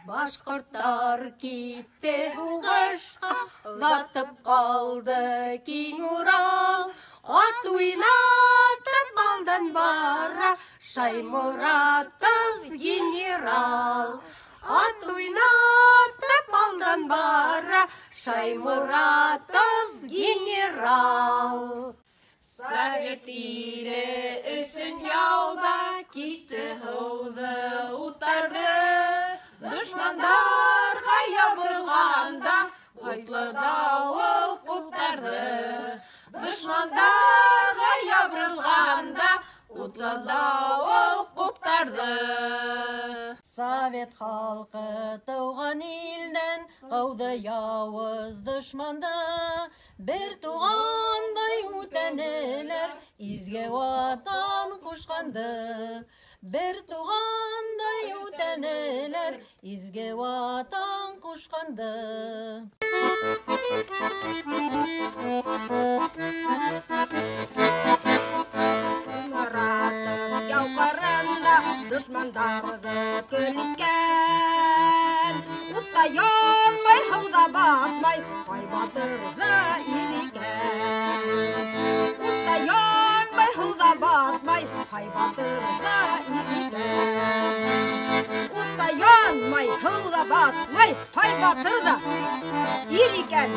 Башқұрттар кетті уғышқа, ұзатып қалды кең Урал. Ат ойнатып балдан бара, Шаймұратов генерал. Ат ойнатып балдан бара, Шаймұратов генерал. Совет илі үшін яуда, кесті хауды ұтарды. Дұшмандарға ябырғанда, отлы дауыл құптарды. Дұшмандарға ябырғанда, отлы дауыл құптарды. Совет халқы туған елден қауды яуыз дұшманды. Бір туғандай өтінілер, изге ватан құшқанды. Bir tuğanday öteneler, izge vatan kuşkandı. Murat'ın yavkarında düşmandardı kölükken. Utlayanmay, havda batmay, pay batırdı iriken. Utlayanmay, havda batmay, pay batırdı Utlayanmay, havda batmay, pay batırdı iriken.